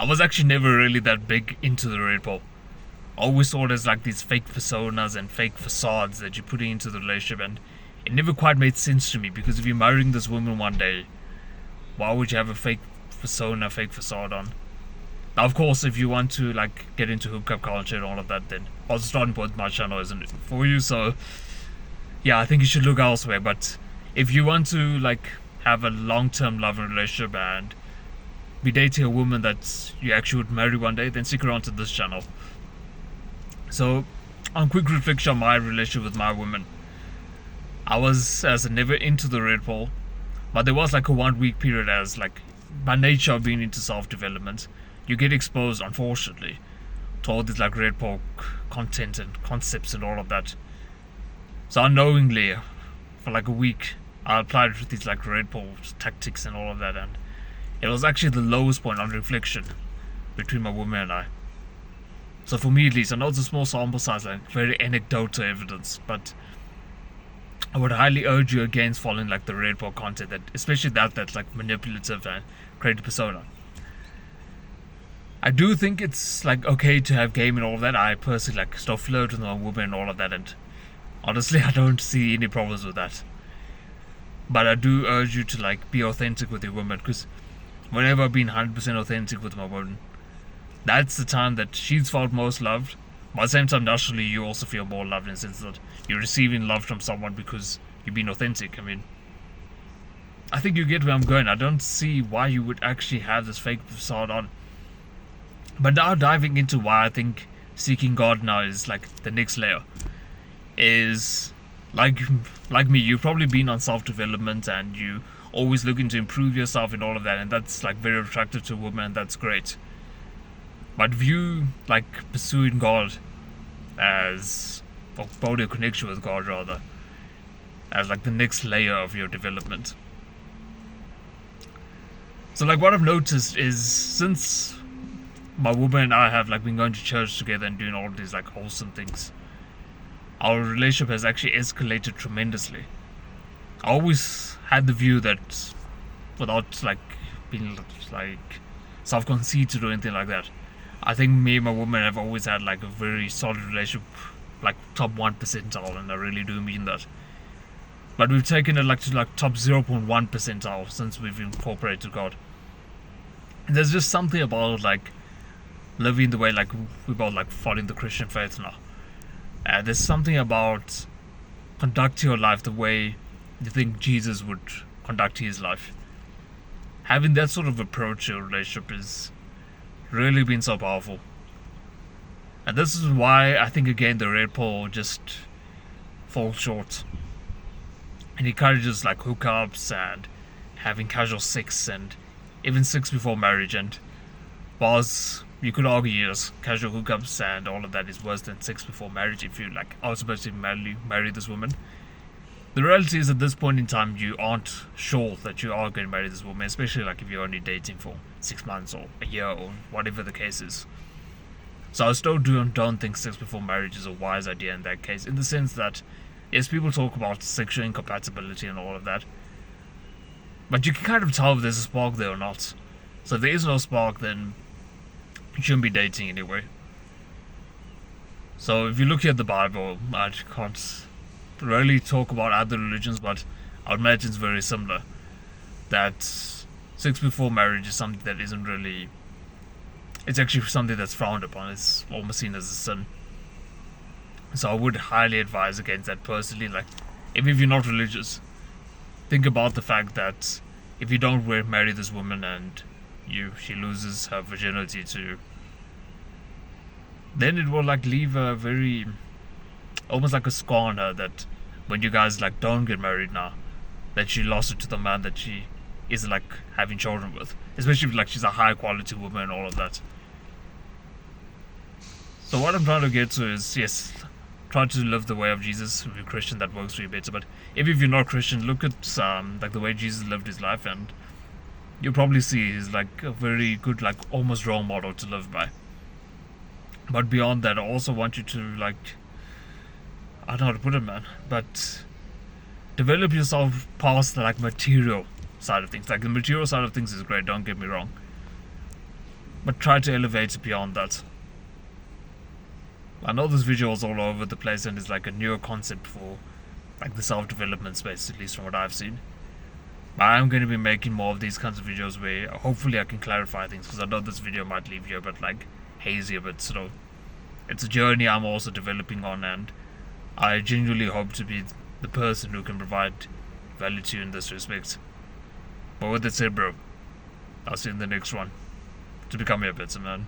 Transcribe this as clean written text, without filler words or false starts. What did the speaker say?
I was actually never really that big into the red pill. I always saw it as like these fake personas and fake facades that you put into the relationship, and it never quite made sense to me because if you're marrying this woman one day, why would you have a fake persona, fake facade on? Now, of course, if you want to like get into hookup culture and all of that, then I was starting point my channel isn't it for you. So yeah, I think you should look elsewhere. But if you want to like have a long-term loving relationship and be dating a woman that you actually would marry one day, then stick around to this channel. So, on quick reflection on my relationship with my woman, I was as never into the red pill, but there was like a 1 week period as like by nature of being into self-development, you get exposed, unfortunately, to all this like red pill content and concepts and all of that. So unknowingly, for like a week, I applied these like red pill tactics and all of that, and it was actually the lowest point on reflection between my woman and I. So for me at least, I know it's a small sample size, like very anecdotal evidence, but I would highly urge you against following like the red pill content, that especially that's like manipulative and create a persona. I do think it's like okay to have game and all of that. I personally like still flirt with my woman and all of that, and honestly I don't see any problems with that. But I do urge you to like be authentic with your woman, because whenever I've been 100% authentic with my woman, that's the time that she's felt most loved. But at the same time, naturally, you also feel more loved in the sense that you're receiving love from someone because you've been authentic. I mean, I think you get where I'm going. I don't see why you would actually have this fake facade on. But now diving into why I think seeking God now is like the next layer is like me, you've probably been on self-development and you always looking to improve yourself and all of that, and that's like very attractive to a woman, and that's great. But view like pursuing God as, or building a connection with God rather, as like the next layer of your development. So like what I've noticed is since my woman and I have like been going to church together and doing all of these like wholesome things, our relationship has actually escalated tremendously. I always had the view that without like being like self-conceited or anything like that, I think me and my woman have always had like a very solid relationship, like top 1 percentile, and I really do mean that. But we've taken it like to like top 0.1 percentile since we've incorporated God. And there's just something about like living the way like we both like following the Christian faith now. There's something about conducting your life the way you think Jesus would conduct his life. Having that sort of approach to a relationship is really been so powerful. And this is why I think again the red pill just falls short. And encourages like hookups and having casual sex and even sex before marriage. And whilst you could argue yes, casual hookups and all of that is worse than sex before marriage if you like are supposed to marry this woman, the reality is at this point in time you aren't sure that you are going to marry this woman, especially like if you're only dating for 6 months or a year or whatever the case is. So I still don't think sex before marriage is a wise idea in that case, in the sense that yes, people talk about sexual incompatibility and all of that, but you can kind of tell if there's a spark there or not. So if there is no spark, then you shouldn't be dating anyway. So if you look at the Bible, I can't really talk about other religions, but I would imagine it's very similar. That sex before marriage is something that isn't really, it's actually something that's frowned upon. It's almost seen as a sin. So I would highly advise against that personally. Like, even if you're not religious, think about the fact that if you don't marry this woman and she loses her virginity to you, then it will like leave a very, almost like a scar on her, that when you guys like don't get married now, that she lost it to the man that she is like having children with, especially if like she's a high quality woman and all of that. So what I'm trying to get to is, yes, try to live the way of Jesus. If you're Christian, that works for you better, but if you're not Christian, look at like the way Jesus lived his life, and you'll probably see he's like a very good, like almost role model to live by. But beyond that, I also want you to like, I don't know how to put it, man, but develop yourself past the like material side of things. Like the material side of things is great, don't get me wrong, but try to elevate it beyond that. I know this video is all over the place and is like a newer concept for like the self-development space, at least from what I've seen. But I'm going to be making more of these kinds of videos where hopefully I can clarify things, because I know this video might leave you a bit like hazy, a bit sort of. It's a journey I'm also developing on, and I genuinely hope to be the person who can provide value to you in this respect. But with that said, bro, I'll see you in the next one. To become a better man.